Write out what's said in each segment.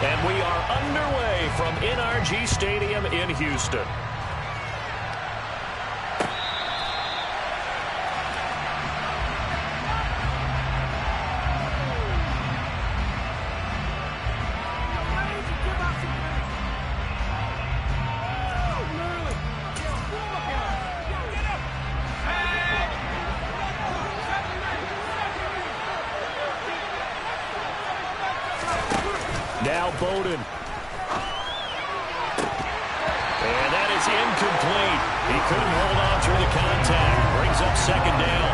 And we are underway from NRG Stadium in Houston. Now Bowden. And that is incomplete. He couldn't hold on through the contact. Brings up second down.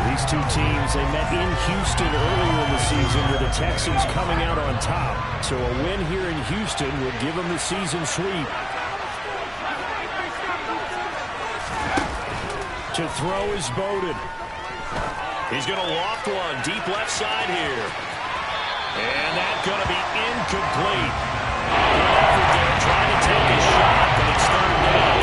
These two teams, they met in Houston earlier in the season with the Texans coming out on top. So a win here in Houston would give them the season sweep. To throw is Bowden. He's going to loft one deep left side here. And that's going to be incomplete. Good effort there, trying to take a shot, but it's third down.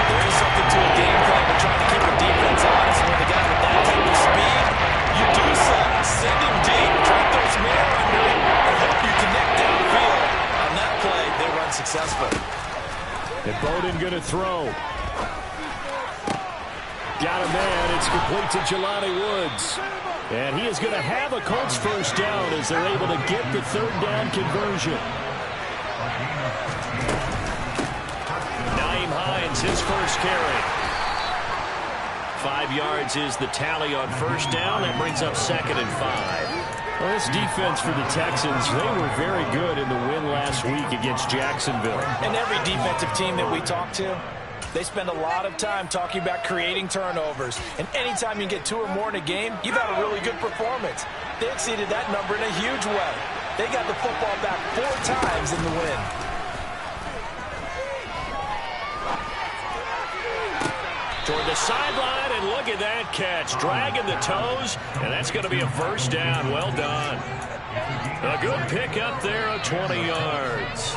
There is something to a game plan. We're trying to keep the defense honest. When the guy with that type of speed, you do something. Send him deep. Try to throw some air under it and hope you connect downfield. On that play, they were unsuccessful. And Bowden going to throw. Got a man. It's complete to Jelani Woods. And he is going to have a Colts first down as they're able to get the third down conversion. Nyheim Hines, his first carry. 5 yards is the tally on first down. That brings up 2nd and 5. Well, this defense for the Texans, they were very good in the win last week against Jacksonville. And every defensive team that we talk to, they spend a lot of time talking about creating turnovers. And anytime you get 2 or more in a game, you've had a really good performance. They exceeded that number in a huge way. They got the football back 4 times in the win. Toward the sideline, and look at that catch. Dragging the toes, and that's going to be a first down. Well done. A good pick up there of 20 yards.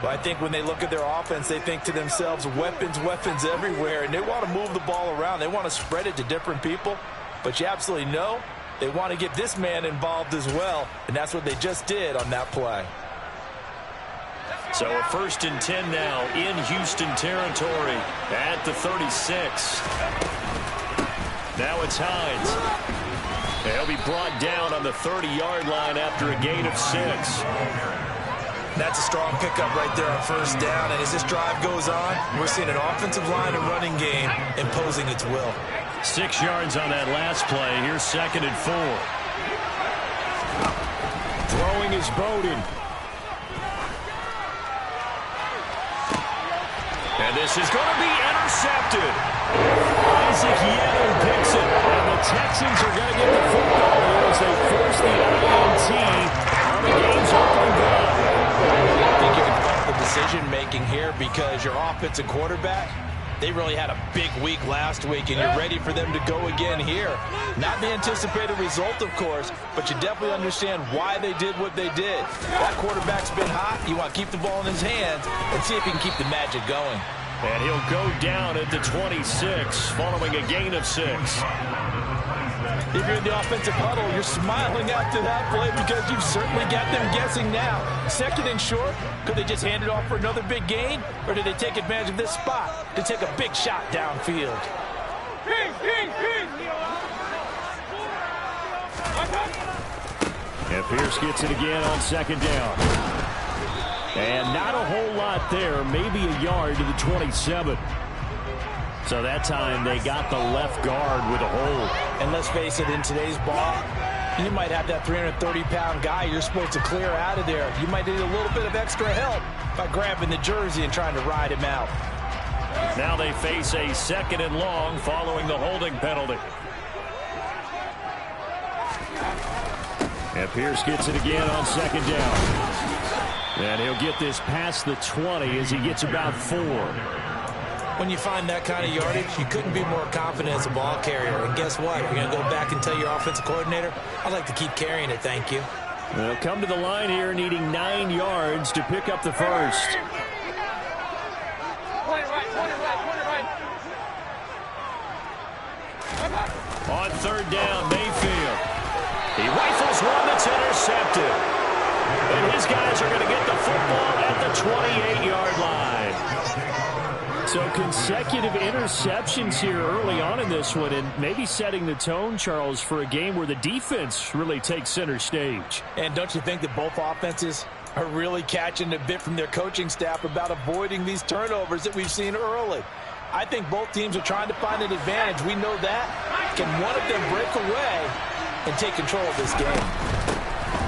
Well, I think when they look at their offense, they think to themselves, weapons, weapons everywhere, and they want to move the ball around. They want to spread it to different people, but you absolutely know they want to get this man involved as well, and that's what they just did on that play. So a 1st and 10 now in Houston territory at the 36. Now it's Hines. He'll be brought down on the 30-yard line after a gain of 6. That's a strong pickup right there on first down. And as this drive goes on, we're seeing an offensive line and running game imposing its will. 6 yards on that last play. Here's 2nd and 4. Throwing is Bowden. And this is going to be intercepted. Isaac Yeto picks it. And the Texans are going to get the football here as they force the INT on the game's opening drive. I think you can fault the decision-making here because your offensive quarterback, they really had a big week last week, and you're ready for them to go again here. Not the anticipated result, of course, but you definitely understand why they did what they did. That quarterback's been hot. You want to keep the ball in his hands and see if he can keep the magic going. And he'll go down at the 26 following a gain of 6. If you're in the offensive huddle, you're smiling after that play because you've certainly got them guessing now. 2nd and short, could they just hand it off for another big gain? Or did they take advantage of this spot to take a big shot downfield? And Pierce gets it again on 2nd down. And not a whole lot there, maybe a yard to the 27. So that time they got the left guard with a hold. And let's face it, in today's ball, you might have that 330-pound guy you're supposed to clear out of there. You might need a little bit of extra help by grabbing the jersey and trying to ride him out. Now they face a 2nd and long following the holding penalty. And Pierce gets it again on 2nd down. And he'll get this past the 20 as he gets about 4. When you find that kind of yardage, you couldn't be more confident as a ball carrier. And guess what? You're going to go back and tell your offensive coordinator, I'd like to keep carrying it, thank you. They'll come to the line here needing 9 yards to pick up the first. On 3rd down, Mayfield. He rifles one that's intercepted. And his guys are going to get the football at the 28-yard line. So consecutive interceptions here early on in this one, and maybe setting the tone, Charles, for a game where the defense really takes center stage. And don't you think that both offenses are really catching a bit from their coaching staff about avoiding these turnovers that we've seen early? I think both teams are trying to find an advantage. We know that. Can one of them break away and take control of this game?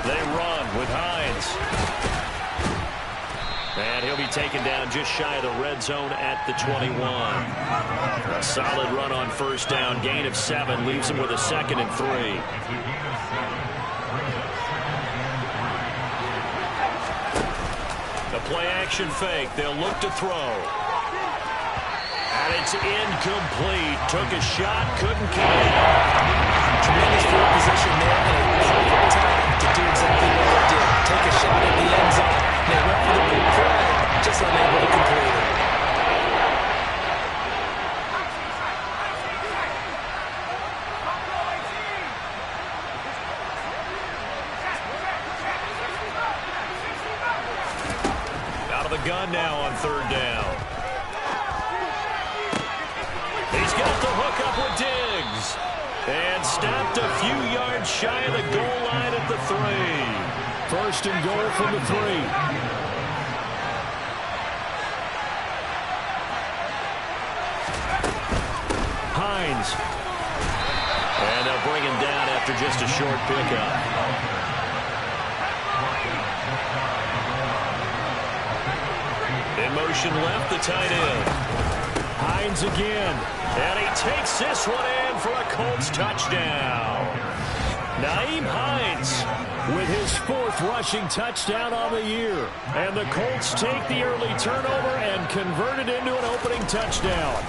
They run with Hines. And he'll be taken down just shy of the red zone at the 21. A solid run on first down. Gain of 7 leaves him with a 2nd and 3. The play-action fake. They'll look to throw. And it's incomplete. Took a shot, couldn't keep it. Tremendous field position there, and a perfect time to do exactly what they did. Take a shot at the end zone. They went for the big play, just unable to complete it. Out of the gun now on 3rd down. He's got the hook up with Diggs. And stopped a few yards shy of the goal line at the 3. 1st and goal from the 3. Hines. And they'll bring him down after just a short pickup. In motion left, the tight end. Hines again. And he takes this one in for a Colts touchdown. Nyheim Hines with his 4th rushing touchdown on the year. And the Colts take the early turnover and convert it into an opening touchdown.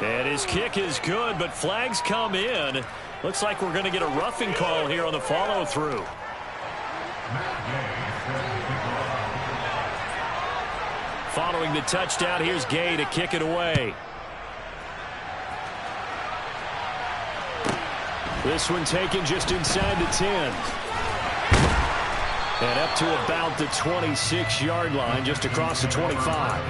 And his kick is good, but flags come in. Looks like we're going to get a roughing call here on the follow-through. Following the touchdown, here's Gay to kick it away. This one taken just inside the 10. And up to about the 26-yard line, just across the 25.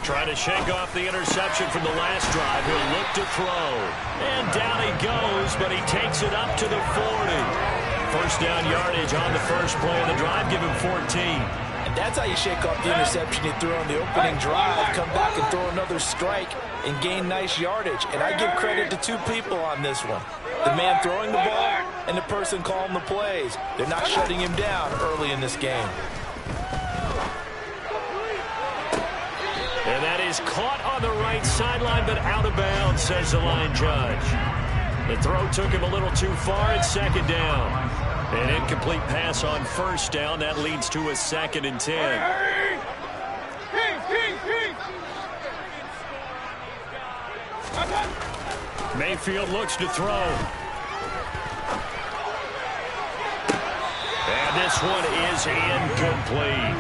Trying to shake off the interception from the last drive. He'll look to throw. And down he goes, but he takes it up to the 40. First down yardage on the first play of the drive. Give him 14. And that's how you shake off the interception you threw on the opening drive. Come back and throw another strike and gain nice yardage. And I give credit to 2 people on this one. The man throwing the ball and the person calling the plays. They're not shutting him down early in this game. And that is caught on the right sideline, but out of bounds, says the line judge. The throw took him a little too far at 2nd down. An incomplete pass on 1st down. That leads to a 2nd and 10. Mayfield looks to throw. And this one is incomplete.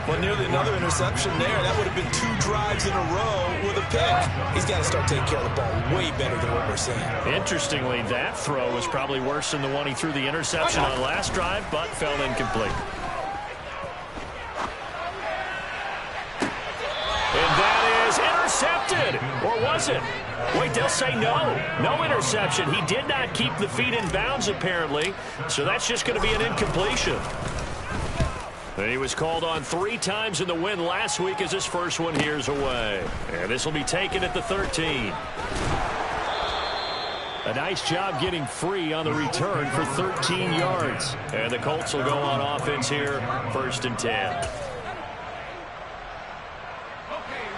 Well, nearly another interception there. That would have been 2 drives in a row with a pick. He's got to start taking care of the ball way better than what we're seeing. Interestingly, that throw was probably worse than the one he threw the interception on last drive, but fell incomplete. And that is intercepted. Or was it? Wait, they'll say no. No interception. He did not keep the feet in bounds, apparently. So that's just going to be an incompletion. And he was called on 3 times in the win last week as his first one here's away. And this will be taken at the 13. A nice job getting free on the return for 13 yards. And the Colts will go on offense here, 1st and 10.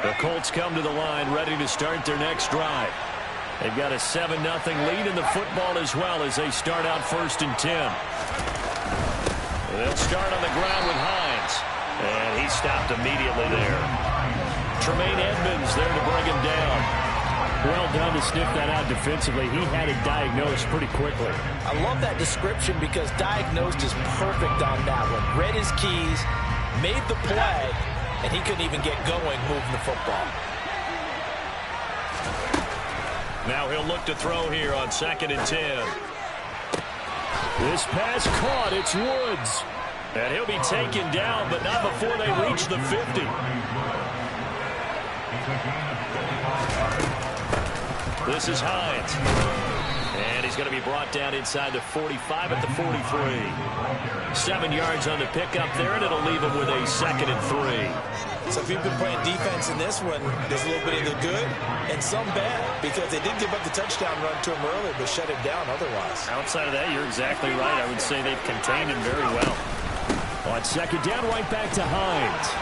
The Colts come to the line ready to start their next drive. They've got a 7-0 lead in the football as well as they start out 1st and 10. They'll start on the ground with Hines. And he stopped immediately there. Tremaine Edmonds there to bring him down. Well done to sniff that out defensively. He had it diagnosed pretty quickly. I love that description because diagnosed is perfect on that one. Read his keys, made the play, and he couldn't even get going moving the football. Now he'll look to throw here on 2nd and 10. This pass caught. It's Woods. And he'll be taken down, but not before they reach the 50. This is Hines. And he's going to be brought down inside the 45 at the 43. 7 yards on the pickup there, and it'll leave him with a 2nd and 3. So if you've been playing defense in this one, there's a little bit of the good and some bad, because they did give up the touchdown run to him earlier, but shut him down otherwise. Outside of that, you're exactly right. I would say they've contained him very well. On 2nd down, right back to Hines.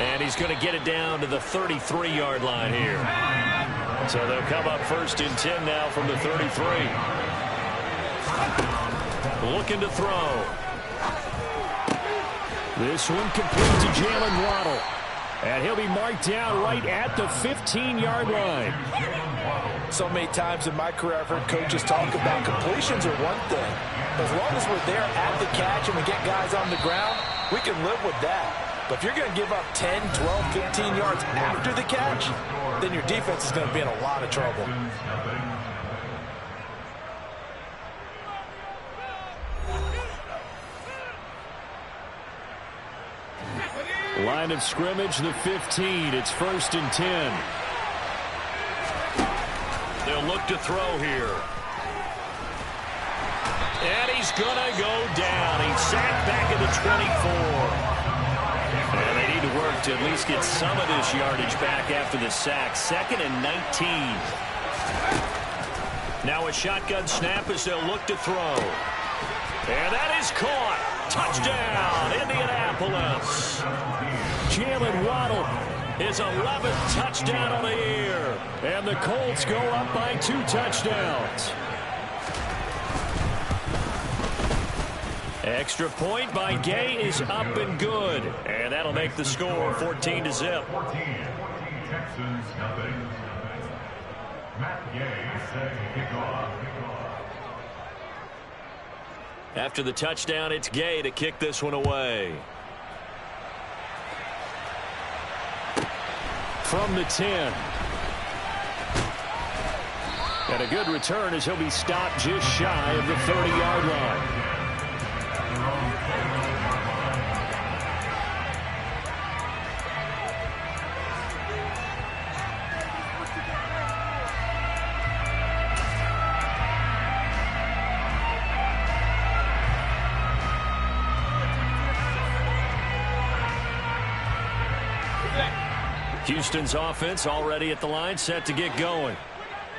And he's going to get it down to the 33-yard line here. So they'll come up 1st and 10 now from the 33. Looking to throw. This one complete to Jalen Waddle. And he'll be marked down right at the 15-yard line. So many times in my career, I've heard coaches talk about completions are one thing. As long as we're there at the catch and we get guys on the ground, we can live with that. But if you're going to give up 10, 12, 15 yards after the catch, then your defense is going to be in a lot of trouble. Line of scrimmage, the 15. It's 1st and 10. They'll look to throw here. And he's going to go down. He's sacked back at the 24. And they need to work to at least get some of this yardage back after the sack. 2nd and 19. Now a shotgun snap as they'll look to throw. And that is caught. Touchdown, Indianapolis. Jalen Waddle, his 11th touchdown of the year. And the Colts go up by 2 touchdowns. Extra point by Gay is up and good. And that'll make the score 14-0. Texans nothing. Matt Gay set to kick off. After the touchdown, it's Gay to kick this one away. From the 10. And a good return as he'll be stopped just shy of the 30-yard line. Houston's offense already at the line, set to get going.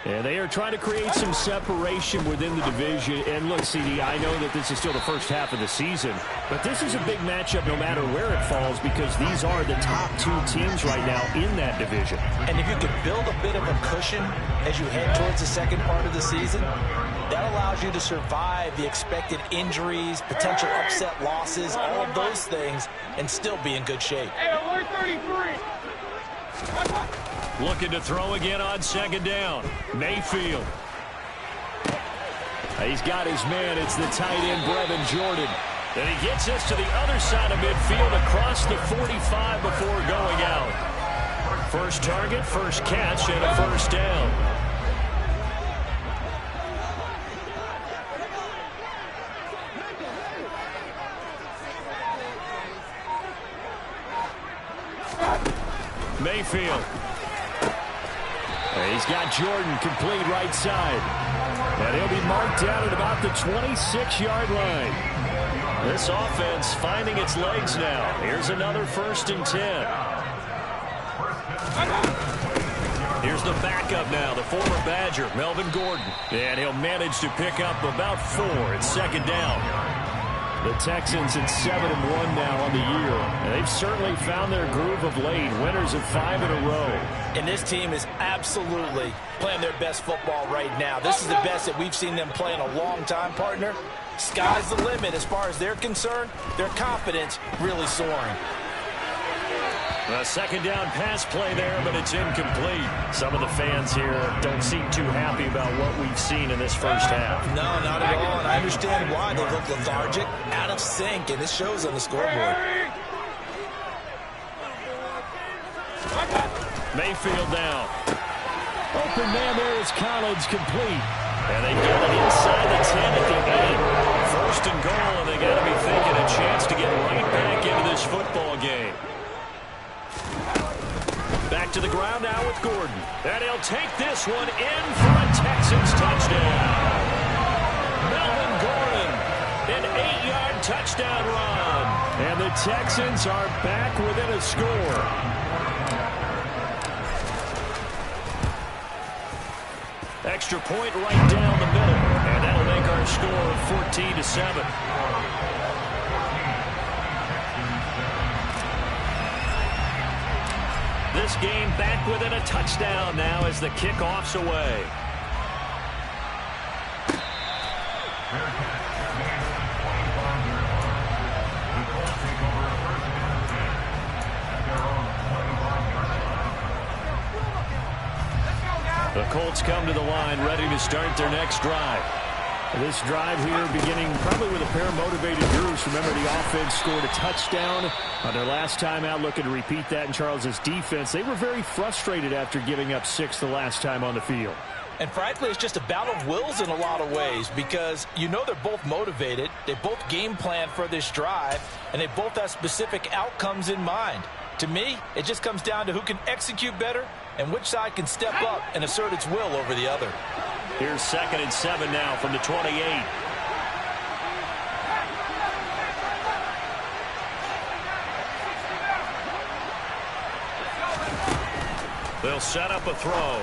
And they are trying to create some separation within the division. And look, CD, I know that this is still the first half of the season, but this is a big matchup no matter where it falls, because these are the top 2 teams right now in that division. And if you can build a bit of a cushion as you head towards the second part of the season, that allows you to survive the expected injuries, potential upset losses, all of those things, and still be in good shape. Hey, alert 33. Looking to throw again on 2nd down. Mayfield. He's got his man. It's the tight end, Brevin Jordan. And he gets this to the other side of midfield across the 45 before going out. First target, first catch, and a 1st down. Mayfield. He's got Jordan complete right side. And he'll be marked down at about the 26-yard line. This offense finding its legs now. Here's another 1st and 10. Here's the backup now, the former Badger, Melvin Gordon. And he'll manage to pick up about 4 at 2nd down. The Texans at 7-1 now on the year. And they've certainly found their groove of late. Winners of 5 in a row. And this team is absolutely playing their best football right now. This is the best that we've seen them play in a long time, partner. Sky's the limit as far as they're concerned. Their confidence really soaring. A second down pass play there, but it's incomplete. Some of the fans here don't seem too happy about what we've seen in this first half. No, not at all, and I understand why. They look lethargic, out of sync, and it shows on the scoreboard. Mayfield now. Open man there is Collins, complete. And they get it inside the 10 at the 8. First and goal, and they got to be thinking a chance to get right back into this football game. Back to the ground now with Gordon. And he'll take this one in for a Texans touchdown. Melvin Gordon, an 8-yard touchdown run. And the Texans are back within a score. Extra point right down the middle. And that'll make our score 14-7. This game back within a touchdown now as the kickoff's away. The Colts come to the line ready to start their next drive. This drive here beginning probably with a pair of motivated groups. Remember, the offense scored a touchdown on their last time out, looking to repeat that in Charles' defense. They were very frustrated after giving up 6 the last time on the field. And frankly, it's just a battle of wills in a lot of ways because you know they're both motivated. They both game plan for this drive, and they both have specific outcomes in mind. To me, it just comes down to who can execute better and which side can step up and assert its will over the other. Here's 2nd and 7 now from the 28. They'll set up a throw.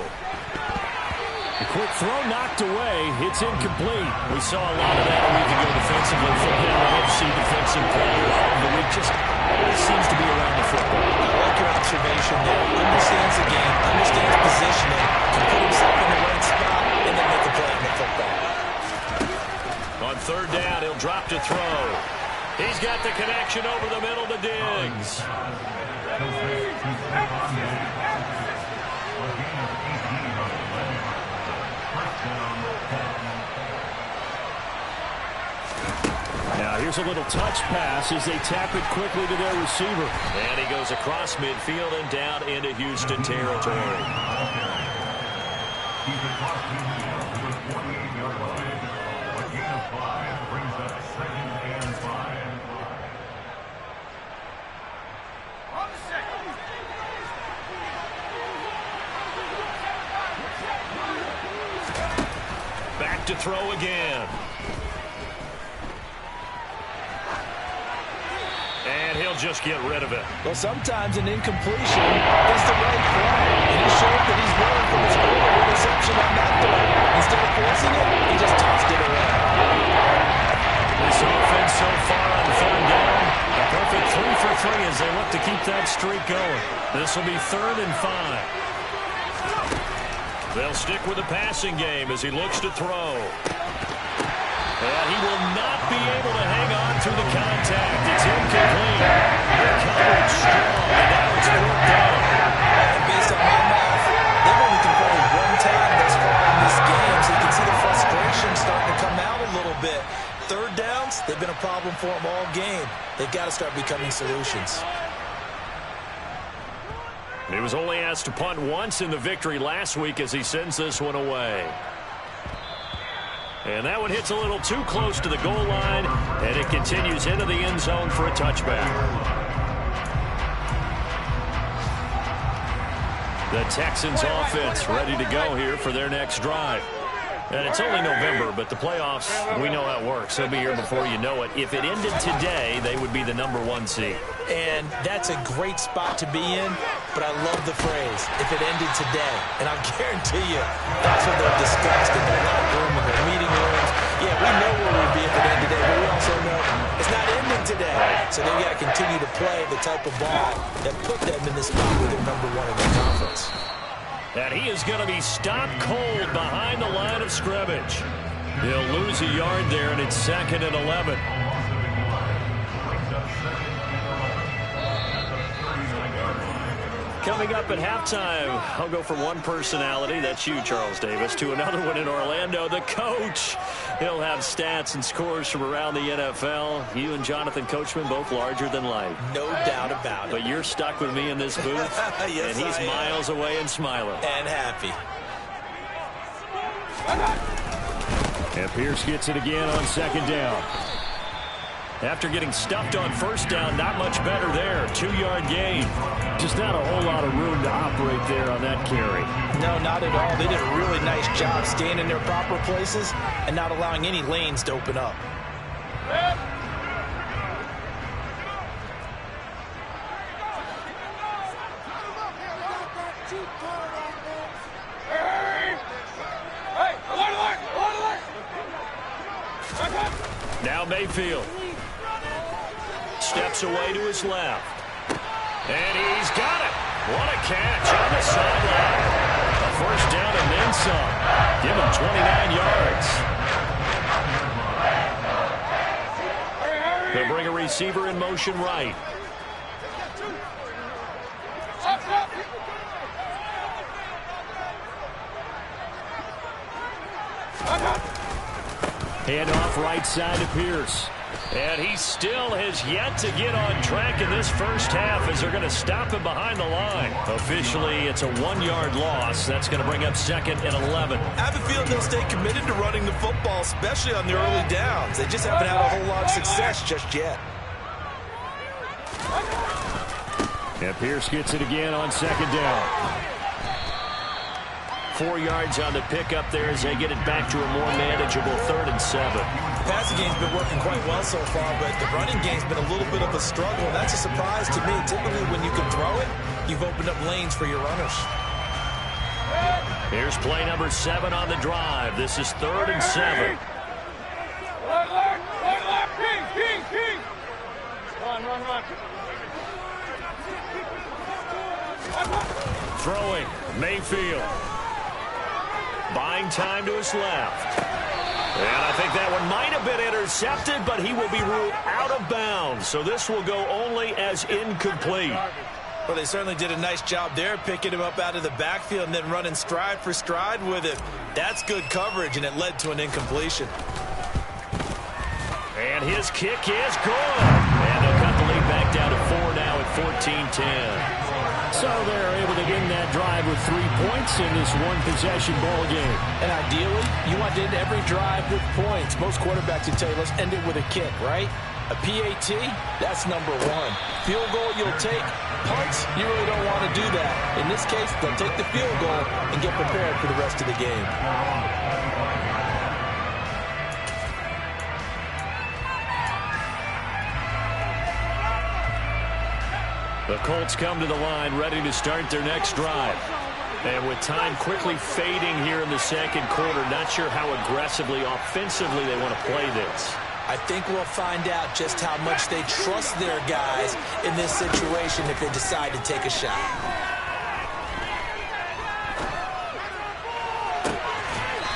A quick throw knocked away. It's incomplete. We saw a lot of that a week ago defensively from him. The NFC Defensive Player of the Week just always seems to be around the football. I like your observation there. Understands the game, understands positioning, can put himself in the right spot, and then make a play on the football. On 3rd down, he'll drop to throw. He's got the connection over the middle to Diggs. Now here's a little touch pass as they tap it quickly to their receiver. And he goes across midfield and down into Houston territory. Back to throw again. And he'll just get rid of it. Well, sometimes an incompletion is the right play. And he showed that he's willing from his earlier reception on that throw. Instead of forcing it, he just tossed it away. This offense so far on 3rd down, a perfect 3 for 3 as they look to keep that streak going. This will be 3rd and 5. They'll stick with the passing game as he looks to throw. And he will not be able to hang on through the contact. It's incomplete. The coverage strong, and now it's 4th down. And based on my math, they've only converted 1 time thus far in this game, so you can see the frustration starting to come out a little bit. 3rd downs, they've been a problem for them all game. They've got to start becoming solutions. He was only asked to punt once in the victory last week as he sends this one away. And that one hits a little too close to the goal line, and it continues into the end zone for a touchback. The Texans offense ready to go here for their next drive. And it's only November, but the playoffs, we know how it works. They'll be here before you know it. If it ended today, they would be the #1 seed. And that's a great spot to be in, but I love the phrase, if it ended today. And I'll guarantee you, that's what they're discussed in their locker room, in their meeting rooms. Yeah, we know where we'd be if it ended today, but we also know it's not ending today. So they've got to continue to play the type of ball that put them in the spot where they're #1 in the conference. And he is going to be stopped cold behind the line of scrimmage. He'll lose a yard there, and it's 2nd and 11. Coming up at halftime, I'll go from one personality, that's you, Charles Davis, to another one in Orlando, the coach. He'll have stats and scores from around the NFL. You and Jonathan Coachman both larger than life. No doubt about it. But you're stuck with me in this booth, yes, and he's miles away and smiling. And happy. And Pierce gets it again on second down. After getting stuffed on first down, not much better there. 2-yard gain. Just not a whole lot of room to operate there on that carry. No, not at all. They did a really nice job staying in their proper places and not allowing any lanes to open up. Now Mayfield steps away to his left. And he's got it. What a catch on the sideline. A first down and then some. Give him 29 yards. They'll bring a receiver in motion right. Hand off right side to Pierce. And he still has yet to get on track in this first half as they're going to stop him behind the line. Officially, it's a 1-yard loss. That's going to bring up second and 11. I have a feeling they'll stay committed to running the football, especially on the early downs. They just haven't had a whole lot of success just yet. And Pierce gets it again on second down. 4 yards on the pickup there as they get it back to a more manageable 3rd and 7. The passing game's been working quite well so far, but the running game's been a little bit of a struggle. That's a surprise to me. Typically, when you can throw it, you've opened up lanes for your runners. Here's play number 7 on the drive. This is 3rd and 7. Throwing, Mayfield. Buying time to his left. And I think that one might have been intercepted, but he will be ruled out of bounds. So this will go only as incomplete. Well, they certainly did a nice job there, picking him up out of the backfield and then running stride for stride with it. That's good coverage, and it led to an incompletion. And his kick is good. And they'll cut the lead back down to 4 now at 14-10. So they're able to end that drive with 3 points in this one-possession ball game. And ideally, you want to end every drive with points. Most quarterbacks would tell you, let's end it with a kick, right? A PAT, that's number 1. Field goal, you'll take. Punts, you really don't want to do that. In this case, they'll take the field goal and get prepared for the rest of the game. The Colts come to the line ready to start their next drive. And with time quickly fading here in the second quarter, not sure how aggressively, offensively they want to play this. I think we'll find out just how much they trust their guys in this situation if they decide to take a shot.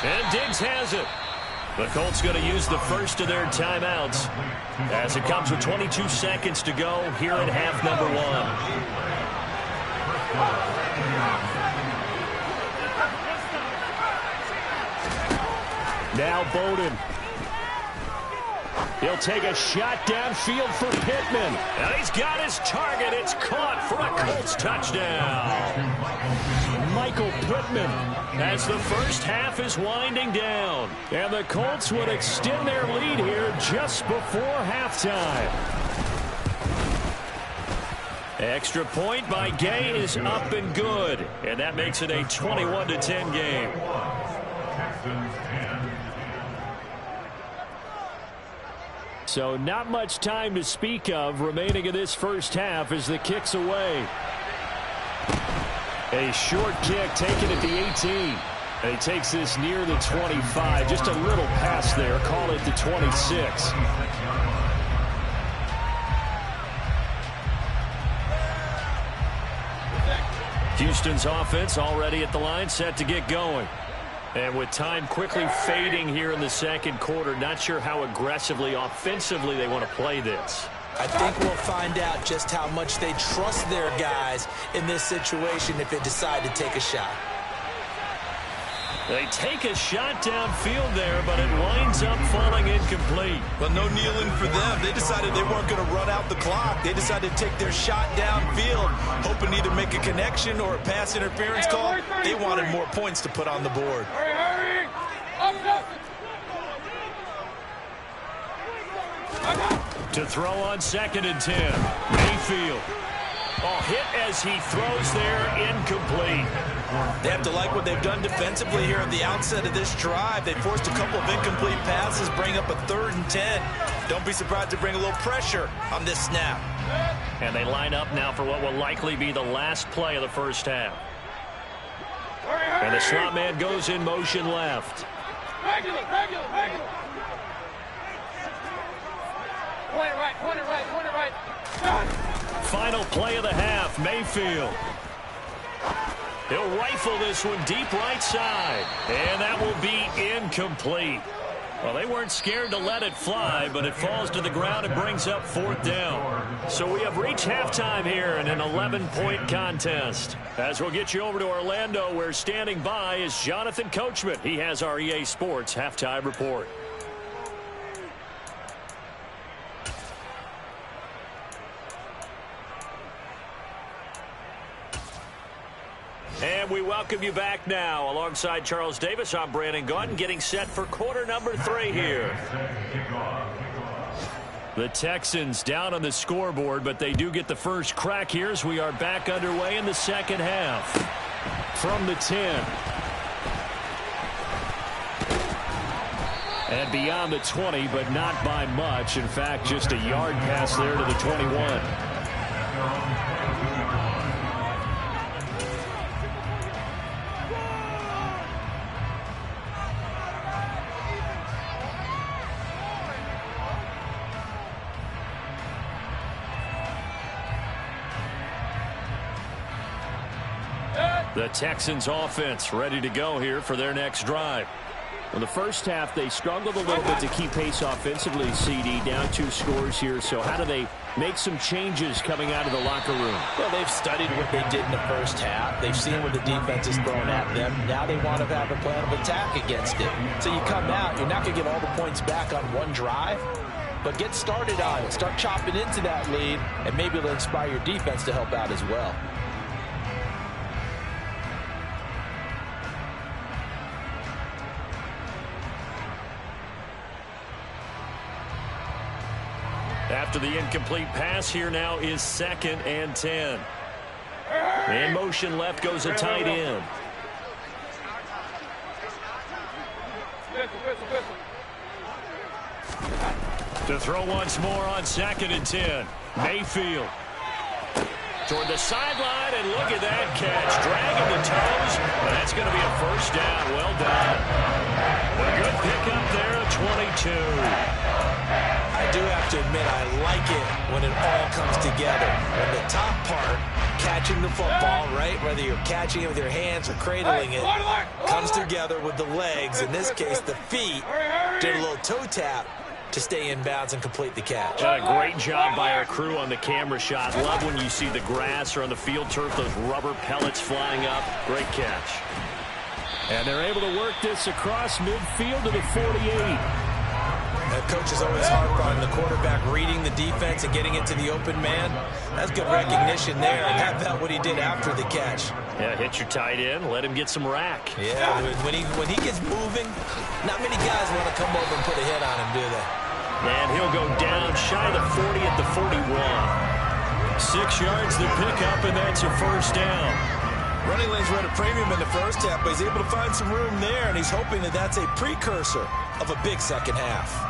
And Diggs has it. The Colts going to use the first of their timeouts as it comes with 22 seconds to go here at half number 1. Now Bowden. He'll take a shot downfield for Pittman. And he's got his target. It's caught for a Colts touchdown. Michael Pittman as the first half is winding down. And the Colts would extend their lead here just before halftime. Extra point by Gay is up and good. And that makes it a 21-10 game. So not much time to speak of remaining in this first half as the kick's away. A short kick taken at the 18. And he takes this near the 25. Just a little pass there. Call it the 26. Houston's offense already at the line, set to get going. And with time quickly fading here in the second quarter, not sure how aggressively, offensively they want to play this. I think we'll find out just how much they trust their guys in this situation if they decide to take a shot. They take a shot downfield there, but it winds up falling incomplete. Well, no kneeling for them. They decided they weren't going to run out the clock. They decided to take their shot downfield, hoping to either make a connection or a pass interference call. They wanted more points to put on the board. Hurry! To throw on 2nd and 10. Mayfield. Oh, hit as he throws there, incomplete. They have to like what they've done defensively here at the outset of this drive. They forced a couple of incomplete passes, bring up a 3rd and 10. Don't be surprised to bring a little pressure on this snap. And they line up now for what will likely be the last play of the first half. And the slot man goes in motion left. Regular. Point it right. Final play of the half, Mayfield. He'll rifle this one deep right side. And that will be incomplete. Well, they weren't scared to let it fly, but it falls to the ground and brings up 4th down. So we have reached halftime here in an 11-point contest. As we'll get you over to Orlando, where standing by is Jonathan Coachman. He has our EA Sports halftime report. And we welcome you back now. Alongside Charles Davis, I'm Brandon Gaudin, getting set for quarter number 3 here. The Texans down on the scoreboard, but they do get the first crack here as we are back underway in the second half. From the 10. And beyond the 20, but not by much. In fact, just a yard pass there to the 21. The Texans offense ready to go here for their next drive. In the first half, they struggled a little bit to keep pace offensively, CD, down 2 scores here. So how do they make some changes coming out of the locker room? Well, they've studied what they did in the first half. They've seen what the defense is throwing at them. Now they want to have a plan of attack against it. So you come out, you're not going to get all the points back on one drive, but get started on it. Start chopping into that lead, and maybe it'll inspire your defense to help out as well. After the incomplete pass, here now is 2nd and 10. In motion left goes a tight end. To throw once more on 2nd and 10. Mayfield. Toward the sideline, and look at that catch. Dragging the toes, and that's going to be a first down. Well done. A good pickup there at 22. I do have to admit, I like it when it all comes together. When the top part, catching the football, right, whether you're catching it with your hands or cradling it, comes together with the legs. In this case, the feet did a little toe tap to stay in bounds and complete the catch. A great job by our crew on the camera shot. Love when you see the grass or on the field turf, those rubber pellets flying up. Great catch. And they're able to work this across midfield to the 48. The coach is always hard on the quarterback reading the defense and getting it to the open man. That's good recognition there. And how about what he did after the catch? Yeah, hit your tight end, let him get some rack. Yeah, when he gets moving, not many guys want to come over and put a hit on him, do they? And he'll go down shy of the 40 at the 41. 6 yards the pickup, and that's a first down. Running lanes were at a premium in the first half, but he's able to find some room there, and he's hoping that that's a precursor of a big second half.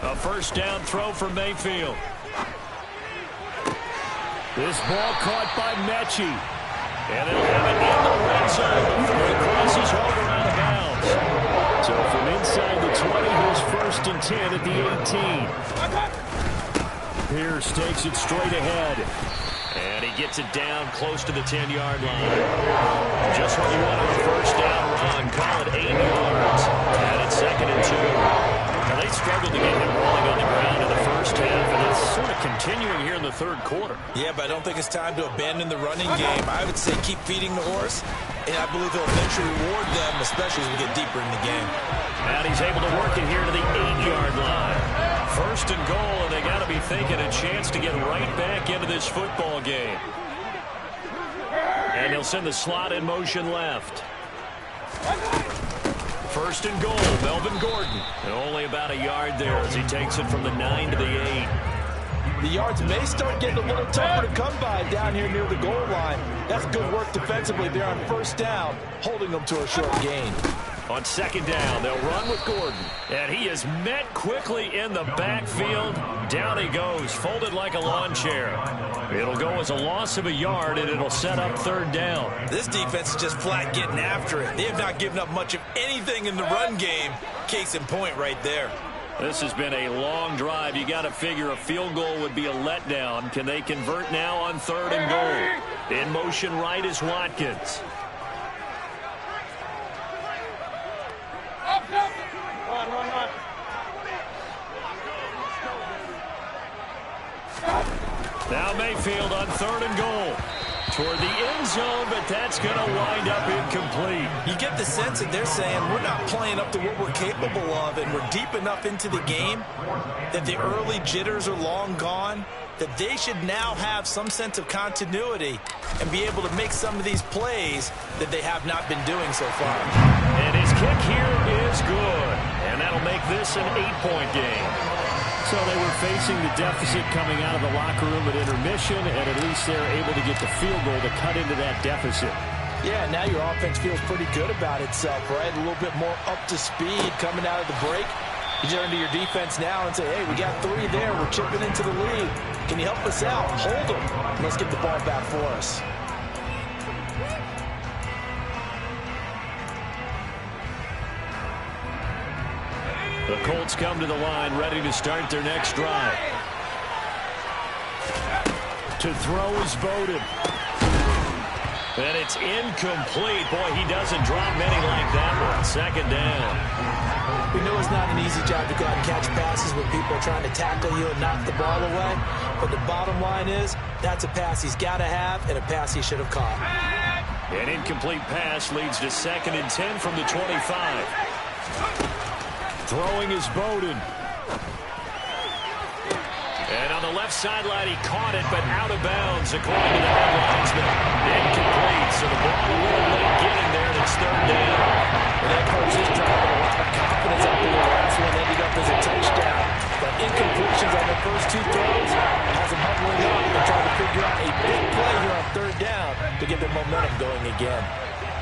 A first down throw for Mayfield. This ball caught by Mechie. And they'll have it in the red zone before it crosses over out of bounds. So from inside the 20, here's 1st and 10 at the 18. Pierce takes it straight ahead. And he gets it down close to the 10-yard line. Just what you want on a first down run. Call it 8 yards. And it's 2nd and 2. Now they struggled to get him rolling on the ground in the first half, and it's sort of continuing here in the 3rd quarter. Yeah, but I don't think it's time to abandon the running game. I would say keep feeding the horse, and I believe he'll eventually reward them, especially as we get deeper in the game. And he's able to work it here to the 8-yard line. 1st and goal, and they got to be thinking a chance to get right back into this football game. And he'll send the slot in motion left. 1st and goal, Melvin Gordon. And only about a yard there as he takes it from the 9 to the 8. The yards may start getting a little tougher to come by down here near the goal line. That's good work defensively there on 1st down, holding them to a short gain. On 2nd down, they'll run with Gordon. And he is met quickly in the backfield. Down he goes, folded like a lawn chair. It'll go as a loss of a yard, and it'll set up 3rd down. This defense is just flat getting after it. They have not given up much of anything in the run game. Case in point right there. This has been a long drive. You got to figure a field goal would be a letdown. Can they convert now on 3rd and goal? In motion right is Watkins. Run. Now Mayfield on 3rd and goal. Toward the end zone, but that's going to wind up incomplete. You get the sense that they're saying we're not playing up to what we're capable of, and we're deep enough into the game that the early jitters are long gone, that they should now have some sense of continuity and be able to make some of these plays that they have not been doing so far. And his kick here is good, and that'll make this an 8-point game. So they were facing the deficit coming out of the locker room at intermission, and at least they're able to get the field goal to cut into that deficit. Yeah, now your offense feels pretty good about itself, right? A little bit more up to speed coming out of the break. You turn to your defense now and say, hey, we got 3 there. We're chipping into the lead. Can you help us out? Hold them. Let's get the ball back for us. The Colts come to the line, ready to start their next drive. To throw is Bowden. And it's incomplete. Boy, he doesn't drop many like that one. 2nd down. We know it's not an easy job to go out and catch passes when people are trying to tackle you and knock the ball away. But the bottom line is, that's a pass he's got to have and a pass he should have caught. An incomplete pass leads to 2nd and 10 from the 25. Throwing is Bowden. And on the left sideline, he caught it, but out of bounds, according to the headlinesman. Incomplete, so the ball a little late getting there, and it's 3rd down. And that coach is driving a lot of confidence after the last one ended up as a touchdown. But incompletions on the first 2 throws has them huddling up and trying to figure out a big play here on 3rd down to get their momentum going again.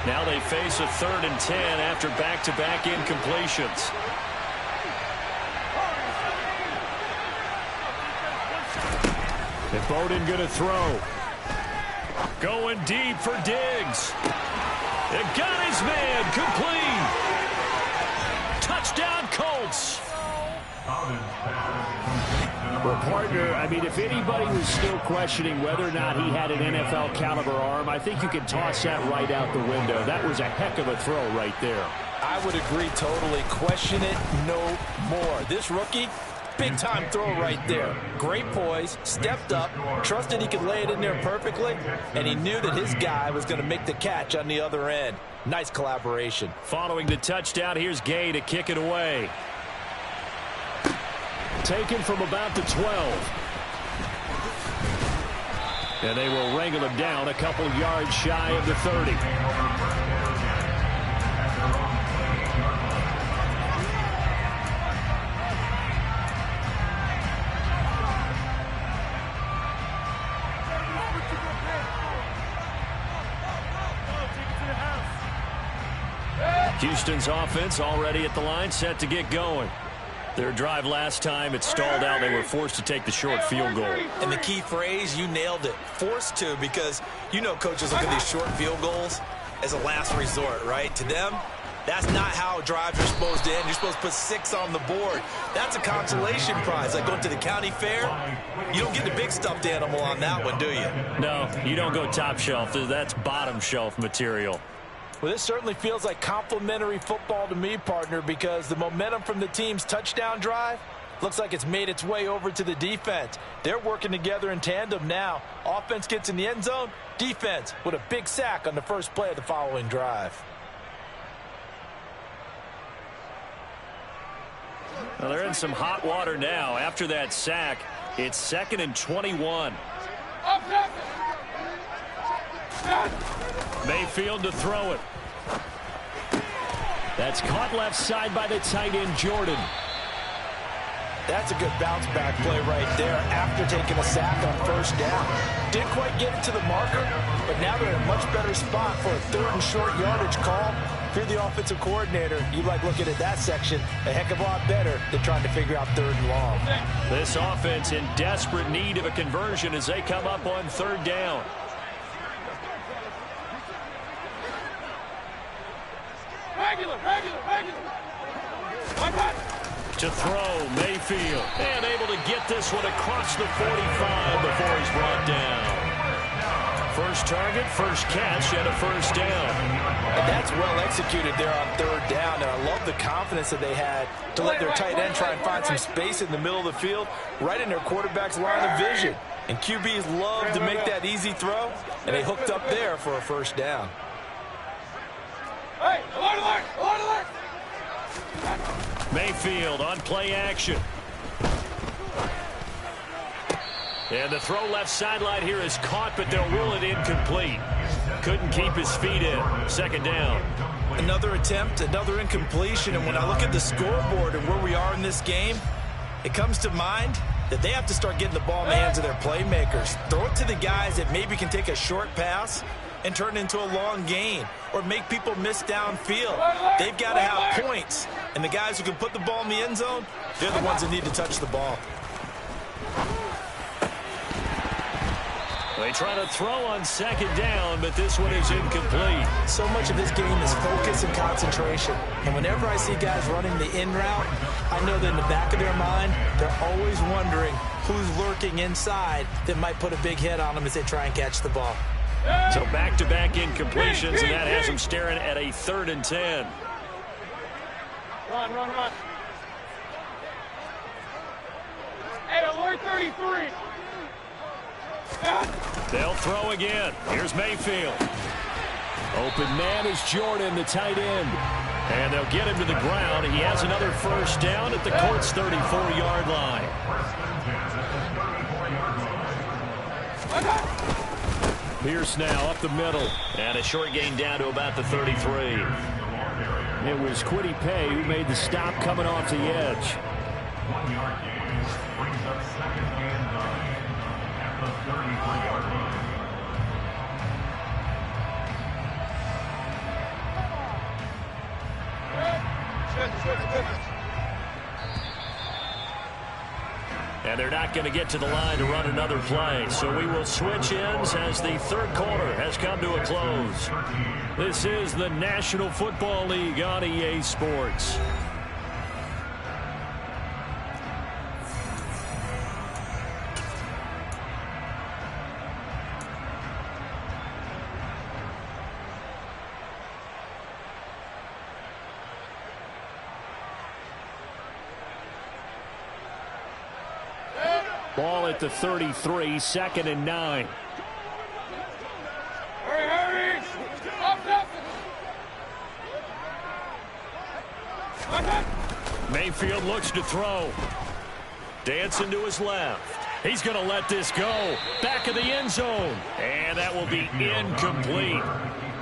Now they face a 3rd and 10 after back-to-back incompletions. And Bowden going to throw. Going deep for Diggs. It got his man complete. Touchdown Colts. Well, partner, I mean, if anybody was still questioning whether or not he had an NFL caliber arm, I think you can toss that right out the window. That was a heck of a throw right there. I would agree totally. Question it no more. This rookie, big-time throw right there. Great poise, stepped up, trusted he could lay it in there perfectly, and he knew that his guy was going to make the catch on the other end. Nice collaboration. Following the touchdown, here's Gay to kick it away. Taken from about the 12. And they will wrangle him down a couple yards shy of the 30. Houston's offense already at the line, set to get going. Their drive last time, it stalled out. They were forced to take the short field goal. And the key phrase, you nailed it, forced to, because you know coaches look at these short field goals as a last resort, right? To them, that's not how drives are supposed to end. You're supposed to put 6 on the board. That's a consolation prize. Like going to the county fair, you don't get the big stuffed animal on that one, do you? No, you don't go top shelf. That's bottom shelf material. Well, this certainly feels like complimentary football to me, partner, because the momentum from the team's touchdown drive looks like it's made its way over to the defense. They're working together in tandem now. Offense gets in the end zone. Defense with a big sack on the first play of the following drive. Well, they're in some hot water now. After that sack, it's 2nd and 21. Mayfield to throw it. That's caught left side by the tight end, Jordan. That's a good bounce-back play right there after taking a sack on first down. Didn't quite get it to the marker, but now they're in a much better spot for a 3rd and short yardage call. If you're the offensive coordinator, you like looking at that section a heck of a lot better than trying to figure out 3rd and long. This offense in desperate need of a conversion as they come up on 3rd down. Regular. To throw, Mayfield. And able to get this one across the 45 before he's brought down. First target, first catch, and a first down. And that's well executed there on 3rd down. And I love the confidence that they had to let their tight end try and find some space in the middle of the field, right in their quarterback's line of vision. And QBs love to make that easy throw, and they hooked up there for a first down. Hey, alert! Mayfield on play action. And the throw left sideline here is caught, but they'll rule it incomplete. Couldn't keep his feet in. 2nd down. Another attempt, another incompletion, and when I look at the scoreboard and where we are in this game, it comes to mind that they have to start getting the ball in the hands of their playmakers. Throw it to the guys that maybe can take a short pass and turn it into a long gain or make people miss downfield. They've got to have points, and the guys who can put the ball in the end zone, they're the ones that need to touch the ball. They try to throw on 2nd down, but this one is incomplete. So much of this game is focus and concentration. And whenever I see guys running the in route, I know that in the back of their mind, they're always wondering who's lurking inside that might put a big hit on them as they try and catch the ball. So back-to-back incompletions, and that has them staring at a 3rd and 10. Run. Hey, alert 33. They'll throw again. Here's Mayfield. Open man is Jordan, the tight end. And they'll get him to the ground. He has another first down at the Colts' 34-yard line. Pierce now up the middle. And a short gain down to about the 33. It was Kwity Paye who made the stop coming off the edge. 1-yard gain brings up 2nd and 9 at the 33-yard line. And they're not going to get to the line to run another play. So we will switch ends as the 3rd quarter has come to a close. This is the National Football League on EA Sports. Ball at the 33, 2nd and 9. Hurry! Up! Mayfield looks to throw. Dancing to his left. He's going to let this go. Back of the end zone. And that will be incomplete.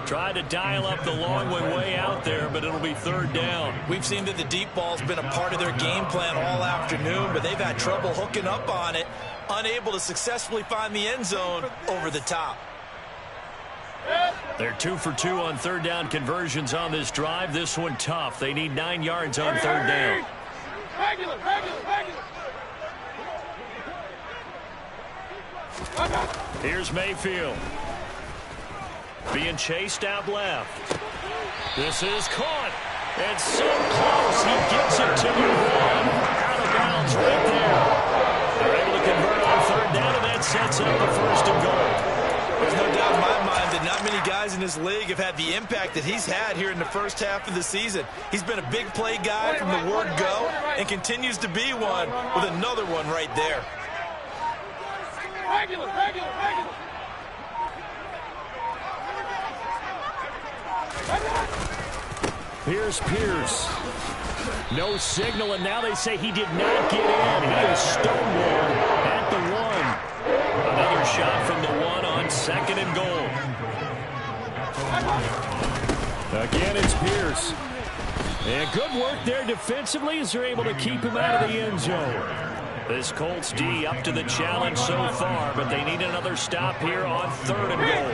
Tried to dial up the long one way out there, but it'll be 3rd down. We've seen that the deep ball's been a part of their game plan all afternoon, but they've had trouble hooking up on it, unable to successfully find the end zone over the top. They're 2 for 2 on 3rd down conversions on this drive. This one tough. They need 9 yards on 3rd down. Regular. Here's Mayfield. Being chased out left. This is caught. And so close. He gets it to the one. Out of bounds right there. They're able to convert on third down, and that sets up the first and goal. There's no doubt in my mind that not many guys in this league have had the impact that he's had here in the first half of the season. He's been a big play guy from the word go and continues to be one with another one right there. Regular. Here's Pierce. No signal, and now they say he did not get in. He is stonewalled at the one. Another shot from the one on second and goal. Again, it's Pierce. And good work there defensively as they're able to keep him out of the end zone. This Colts D up to the challenge so far, but they need another stop here on third and goal.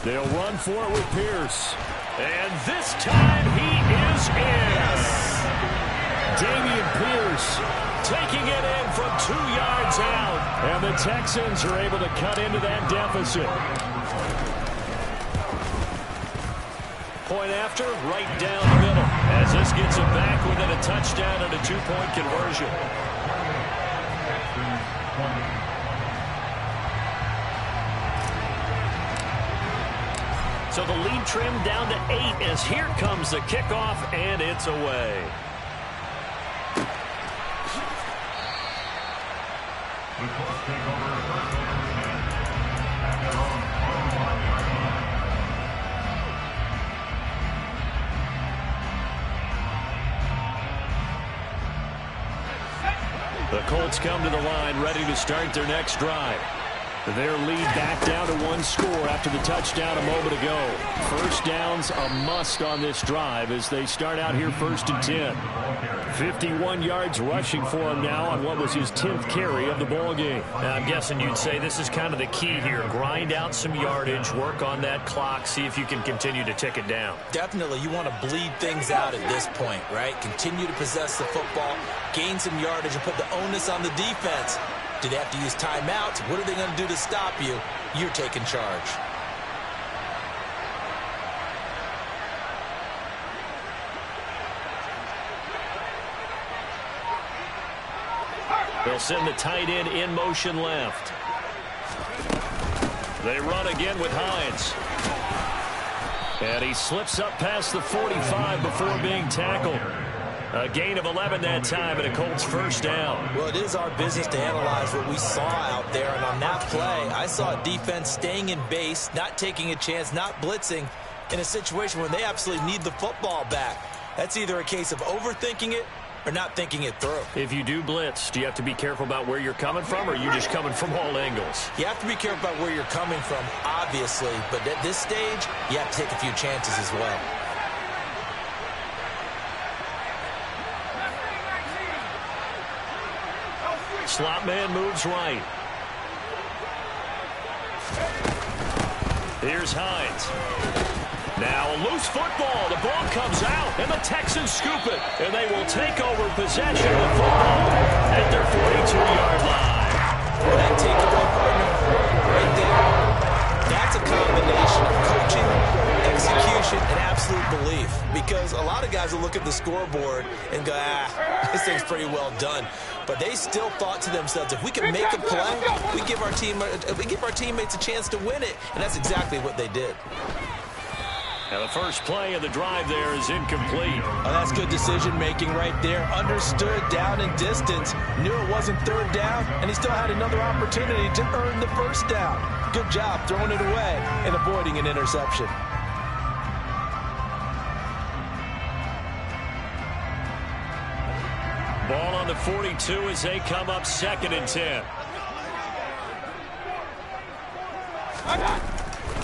They'll run for it with Pierce. And this time he is in. Dameon Pierce taking it in from 2 yards out. And the Texans are able to cut into that deficit. Point after, right down the middle. As this gets it back within a touchdown and a 2-point conversion. So the lead trimmed down to 8 as here comes the kickoff, and it's away. The Colts take over first and 10 at their own 21-yard line. The Colts come to the line ready to start their next drive. Their lead back down to 1 score after the touchdown a moment ago. First down's a must on this drive as they start out here 1st and 10. 51 yards rushing for him now on what was his 10th carry of the ball game. Now, I'm guessing you'd say this is kind of the key here. Grind out some yardage, work on that clock, see if you can continue to tick it down. Definitely, you want to bleed things out at this point, right? Continue to possess the football, gain some yardage, and put the onus on the defense. Do they have to use timeouts? What are they going to do to stop you? You're taking charge. They'll send the tight end in motion left. They run again with Hines. And he slips up past the 45 before being tackled. A gain of 11 that time, and a Colts first down. Well, it is our business to analyze what we saw out there, and on that play, I saw a defense staying in base, not taking a chance, not blitzing, in a situation where they absolutely need the football back. That's either a case of overthinking it or not thinking it through. If you do blitz, do you have to be careful about where you're coming from, or are you just coming from all angles? You have to be careful about where you're coming from, obviously, but at this stage, you have to take a few chances as well. Slot man moves right. Here's Hines. Now a loose football. The ball comes out, and the Texans scoop it. And they will take over possession of the football at their 42-yard line. Well, that takeaway partner right there, that's a combination of coaching, execution, and absolute belief. Because a lot of guys will look at the scoreboard and go, this thing's pretty well done. But they still thought to themselves, if we can make a play, we give our teammates a chance to win it. And that's exactly what they did. Now the first play of the drive there is incomplete. Oh, that's good decision-making right there. Understood down and distance. Knew it wasn't third down, and he still had another opportunity to earn the first down. Good job throwing it away and avoiding an interception. Ball on the 42 as they come up 2nd and 10.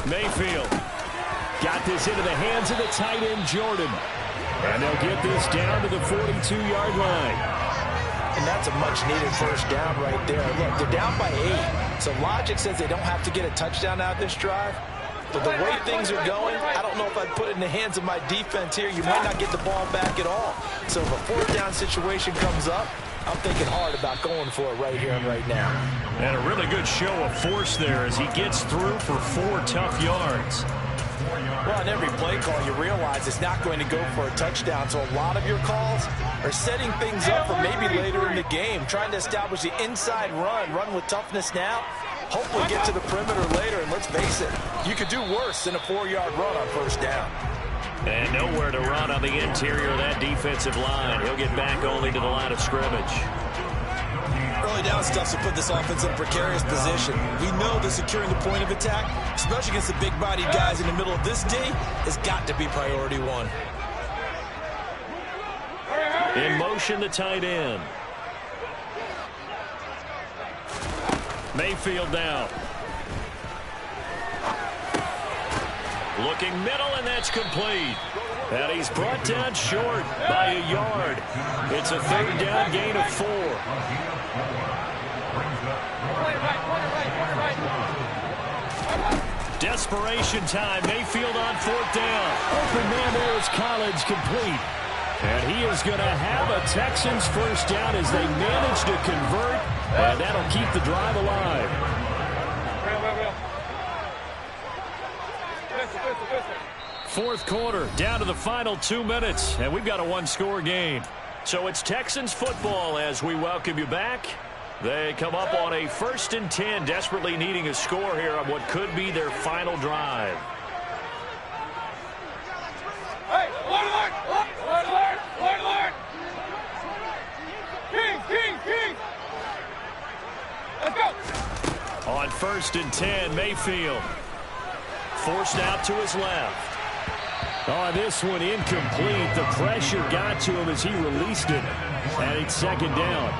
Mayfield got this into the hands of the tight end, Jordan. And they'll get this down to the 42-yard line. And that's a much-needed first down right there. Look, they're down by 8. So logic says they don't have to get a touchdown out of this drive. But the way things are going, I don't know if I'd put it in the hands of my defense here. You might not get the ball back at all. So if a fourth down situation comes up, I'm thinking hard about going for it right here and right now. And a really good show of force there as he gets through for 4 tough yards. Well, in every play call, you realize it's not going to go for a touchdown. So a lot of your calls are setting things up for maybe later in the game, trying to establish the inside run with toughness now. Hopefully get to the perimeter later, and let's face it, you could do worse than a 4-yard run on first down. And nowhere to run on the interior of that defensive line. He'll get back only to the line of scrimmage. Early down stuff to put this offense in a precarious position. We know that securing the point of attack, especially against the big-bodied guys in the middle of this D, has got to be priority one. In motion, the tight end. Mayfield down. Looking middle, and that's complete. And he's brought down short by a yard. It's a 3rd down gain of 4. Desperation time. Mayfield on 4th down. Open man there is Collins, complete. And he is going to have a Texans first down as they manage to convert. And that'll keep the drive alive. 4th quarter, down to the final 2 minutes, and we've got a 1-score game. So it's Texans football as we welcome you back. They come up on a 1st and 10, desperately needing a score here on what could be their final drive. Hey, alert! King! Let's go! On 1st and 10, Mayfield forced out to his left. Oh, this one incomplete. The pressure got to him as he released it. And it's 2nd down.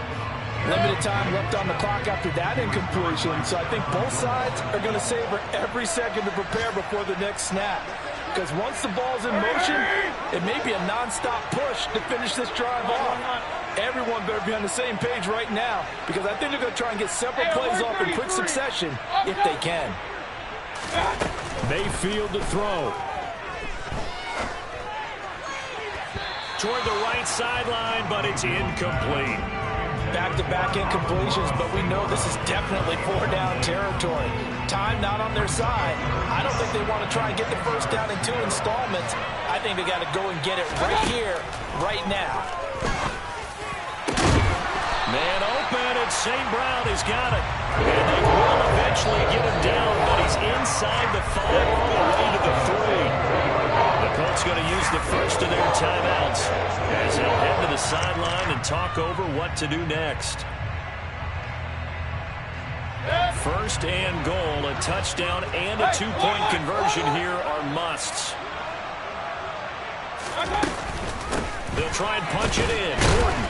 Limited time left on the clock after that incompletion. So I think both sides are going to savor every second to prepare before the next snap. Because once the ball's in motion, it may be a nonstop push to finish this drive off. Everyone better be on the same page right now, because I think they're going to try and get several plays off in quick succession if they can. Mayfield to throw. Toward the right sideline, but it's incomplete. Back-to-back incompletions, but we know this is definitely 4-down territory. Time not on their side. I don't think they want to try and get the first down in 2 installments. I think they got to go and get it right here, right now. Man open, and St. Brown has got it. And they will eventually get him down, but he's inside the 5 all the way to the 3. The Colts going to use the first of their timeouts as they'll head to the sideline and talk over what to do next. 1st and goal, a touchdown and a 2-point conversion here are musts. They'll try and punch it in. Gordon.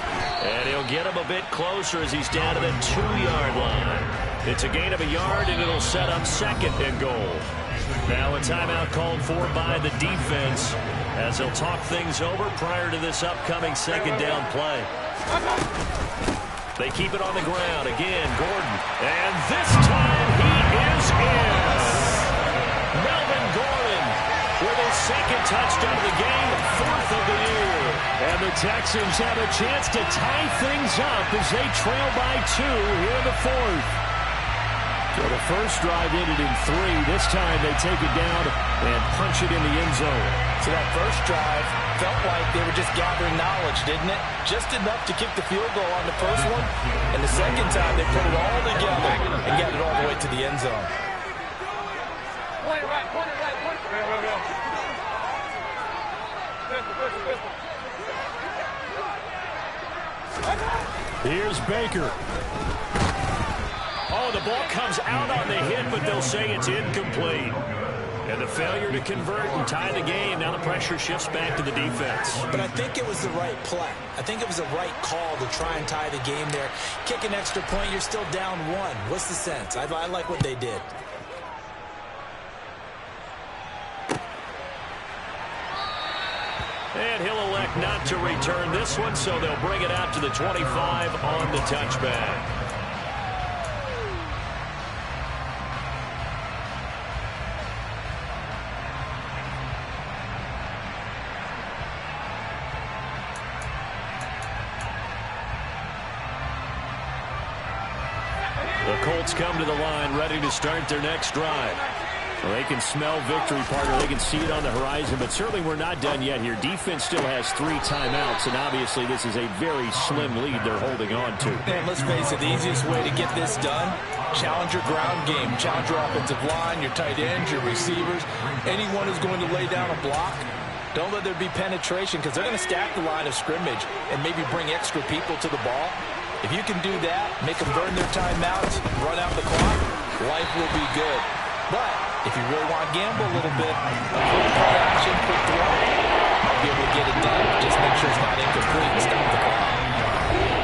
And he'll get him a bit closer as he's down to the 2-yard line. It's a gain of a yard, and it'll set up 2nd and goal. Now a timeout called for by the defense as they'll talk things over prior to this upcoming 2nd down play. They keep it on the ground. Again, Gordon. And this time he is in. Melvin Gordon with his 2nd touchdown of the game, 4th of the year. And the Texans have a chance to tie things up as they trail by 2 here in the 4th. So the first drive ended in 3. This time they take it down and punch it in the end zone. So that first drive felt like they were just gathering knowledge, didn't it? Just enough to kick the field goal on the first one. And the second time they put it all together and got it all the way to the end zone. Point right. Here's Baker. Oh, the ball comes out on the hit, but they'll say it's incomplete. And the failure to convert and tie the game. Now the pressure shifts back to the defense. But I think it was the right play. I think it was the right call to try and tie the game there. Kick an extra point, you're still down 1. What's the sense? I like what they did. And he'll elect not to return this one, so they'll bring it out to the 25 on the touchback. come to the line, ready to start their next drive. Well, they can smell victory, partner. They can see it on the horizon, but certainly we're not done yet here. Defense still has 3 timeouts, and obviously this is a very slim lead they're holding on to. And let's face it, the easiest way to get this done, challenge your ground game, challenge your offensive line, your tight ends, your receivers, anyone who's going to lay down a block. Don't let there be penetration, because they're going to stack the line of scrimmage and maybe bring extra people to the ball. If you can do that, make them burn their timeouts, run out the clock, life will be good. But if you really want to gamble a little bit, a quick play action, quick throw, I'll be able to get it done. Just make sure it's not incomplete and stop the clock.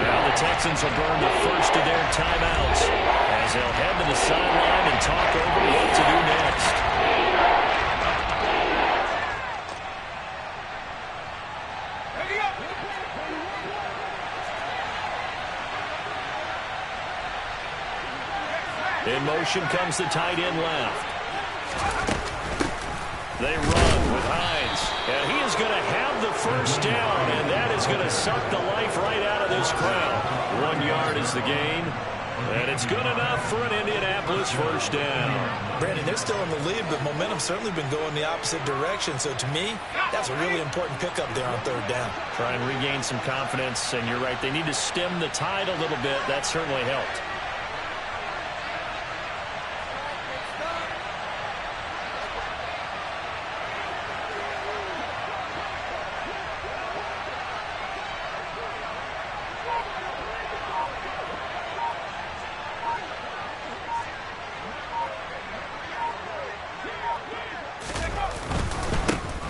Now the Texans will burn the first of their timeouts as they'll head to the sideline and talk over what to do next. In motion comes the tight end left. They run with Hines. And he is going to have the first down, and that is going to suck the life right out of this crowd. 1 yard is the gain, and it's good enough for an Indianapolis first down. Brandon, they're still in the lead, but momentum's certainly been going the opposite direction. So to me, that's a really important pickup there on third down. Try and regain some confidence, and you're right. They need to stem the tide a little bit. That certainly helped.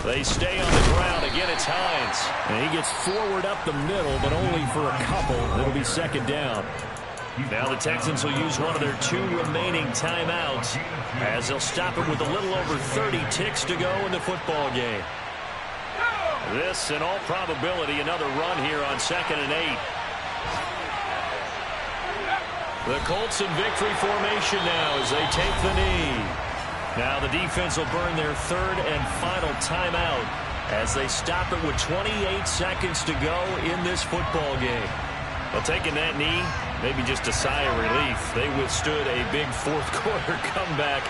They stay on the ground. Again, it's Hines. And he gets forward up the middle, but only for a couple. It'll be second down. Now the Texans will use one of their 2 remaining timeouts as they'll stop it with a little over 30 ticks to go in the football game. This, in all probability, another run here on 2nd and 8. The Colts in victory formation now as they take the knee. Now the defense will burn their 3rd and final timeout as they stop it with 28 seconds to go in this football game. Well, taking that knee, maybe just a sigh of relief. They withstood a big 4th quarter comeback.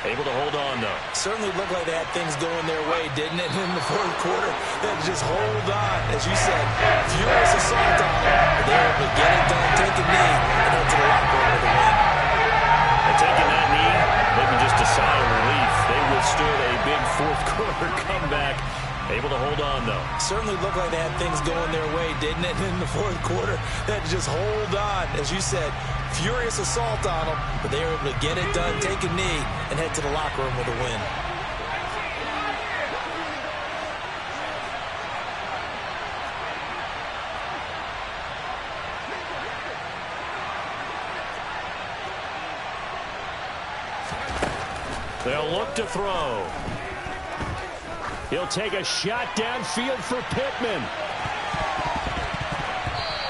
Able to hold on, though. Certainly looked like they had things going their way, didn't it? In the 4th quarter, they had to just hold on. As you said, furious assault on them. But they were able to get it done, take a knee, and head to the locker room with a win. And taking that knee, maybe just a sigh of relief. They withstood a big 4th quarter comeback. Able to hold on, though. Certainly looked like they had things going their way, didn't it? In the 4th quarter, they had to just hold on. As you said, furious assault on them, but they were able to get it done, take a knee, and head to the locker room with a win. They'll look to throw. He'll take a shot downfield for Pittman.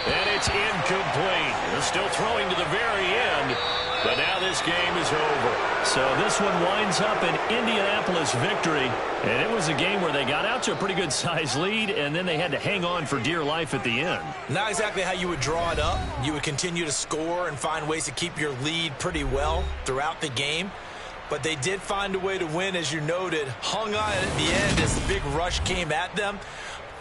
And it's incomplete. They're still throwing to the very end, but now this game is over. So this one winds up an Indianapolis victory, and it was a game where they got out to a pretty good-sized lead, and then they had to hang on for dear life at the end. Not exactly how you would draw it up. You would continue to score and find ways to keep your lead pretty well throughout the game. But they did find a way to win, as you noted. Hung on at the end as the big rush came at them.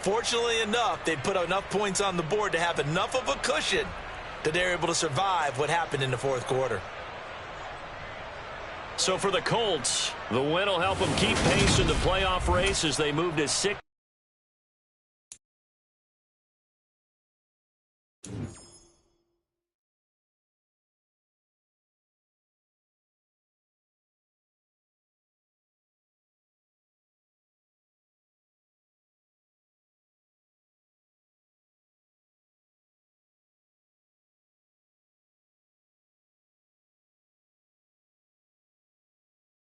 Fortunately enough, they put enough points on the board to have enough of a cushion that they're able to survive what happened in the 4th quarter. So for the Colts, the win will help them keep pace in the playoff race as they move to 6.